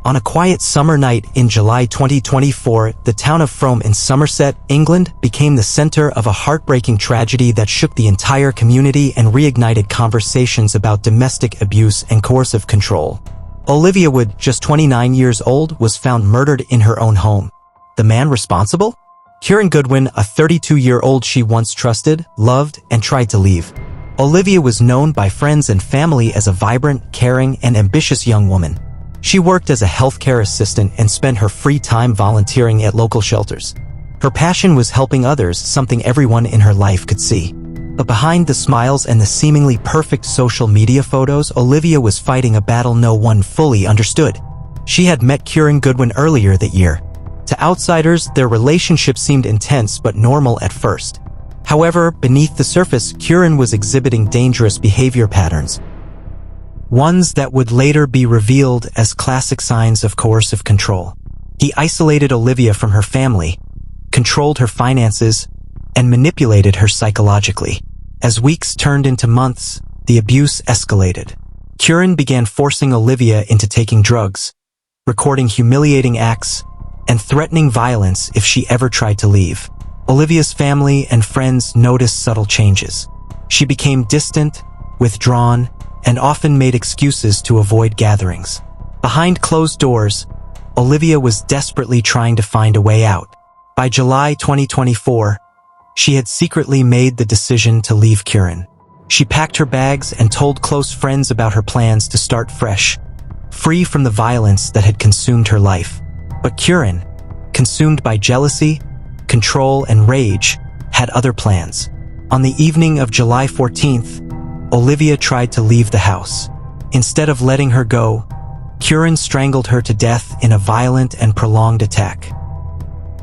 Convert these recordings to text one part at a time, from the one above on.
On a quiet summer night in July 2024, the town of Frome in Somerset, England, became the center of a heartbreaking tragedy that shook the entire community and reignited conversations about domestic abuse and coercive control. Olivia Wood, just 29 years old, was found murdered in her own home. The man responsible? Kieron Goodwin, a 32-year-old she once trusted, loved, and tried to leave. Olivia was known by friends and family as a vibrant, caring, and ambitious young woman. She worked as a healthcare assistant and spent her free time volunteering at local shelters. Her passion was helping others, something everyone in her life could see. But behind the smiles and the seemingly perfect social media photos, Olivia was fighting a battle no one fully understood. She had met Kieron Goodwin earlier that year. To outsiders, their relationship seemed intense but normal at first. However, beneath the surface, Kieron was exhibiting dangerous behavior patterns. Ones that would later be revealed as classic signs of coercive control. He isolated Olivia from her family, controlled her finances, and manipulated her psychologically. As weeks turned into months, the abuse escalated. Kieron began forcing Olivia into taking drugs, recording humiliating acts, and threatening violence if she ever tried to leave. Olivia's family and friends noticed subtle changes. She became distant, withdrawn, and often made excuses to avoid gatherings. Behind closed doors, Olivia was desperately trying to find a way out. By July 2024, she had secretly made the decision to leave Kieron. She packed her bags and told close friends about her plans to start fresh, free from the violence that had consumed her life. But Kieron, consumed by jealousy, control, and rage, had other plans. On the evening of July 14th, Olivia tried to leave the house. Instead of letting her go, Kieron strangled her to death in a violent and prolonged attack.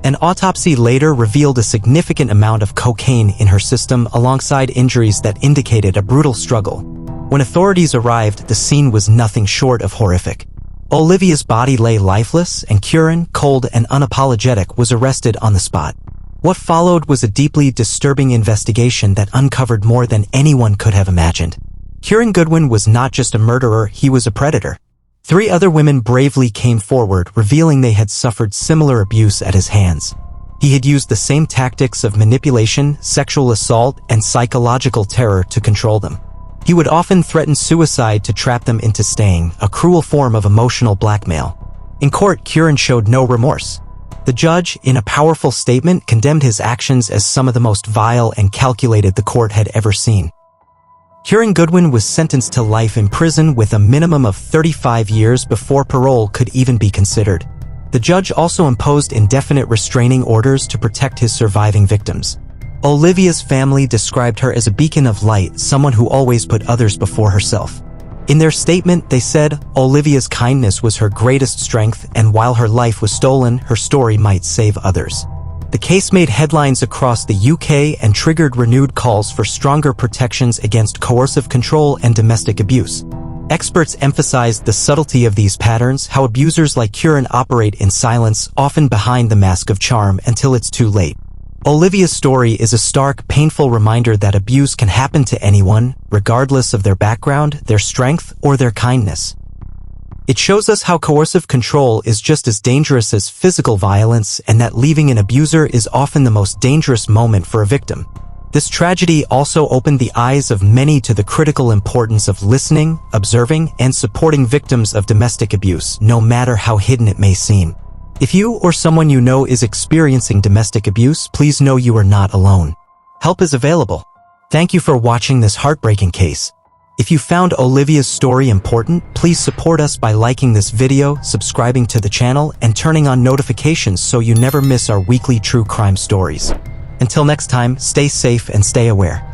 An autopsy later revealed a significant amount of cocaine in her system alongside injuries that indicated a brutal struggle. When authorities arrived, the scene was nothing short of horrific. Olivia's body lay lifeless, and Kieron, cold and unapologetic, was arrested on the spot. What followed was a deeply disturbing investigation that uncovered more than anyone could have imagined. Kieron Goodwin was not just a murderer, he was a predator. 3 other women bravely came forward, revealing they had suffered similar abuse at his hands. He had used the same tactics of manipulation, sexual assault, and psychological terror to control them. He would often threaten suicide to trap them into staying, a cruel form of emotional blackmail. In court, Kieron showed no remorse. The judge, in a powerful statement, condemned his actions as some of the most vile and calculated the court had ever seen. Kieron Goodwin was sentenced to life in prison with a minimum of 35 years before parole could even be considered. The judge also imposed indefinite restraining orders to protect his surviving victims. Olivia's family described her as a beacon of light, someone who always put others before herself. In their statement, they said, Olivia's kindness was her greatest strength, and while her life was stolen, her story might save others. The case made headlines across the UK and triggered renewed calls for stronger protections against coercive control and domestic abuse. Experts emphasized the subtlety of these patterns, how abusers like Kieron operate in silence, often behind the mask of charm, until it's too late. Olivia's story is a stark, painful reminder that abuse can happen to anyone, regardless of their background, their strength, or their kindness. It shows us how coercive control is just as dangerous as physical violence, and that leaving an abuser is often the most dangerous moment for a victim. This tragedy also opened the eyes of many to the critical importance of listening, observing, and supporting victims of domestic abuse, no matter how hidden it may seem. If you or someone you know is experiencing domestic abuse, please know you are not alone. Help is available. Thank you for watching this heartbreaking case. If you found Olivia's story important, please support us by liking this video, subscribing to the channel, and turning on notifications so you never miss our weekly true crime stories. Until next time, stay safe and stay aware.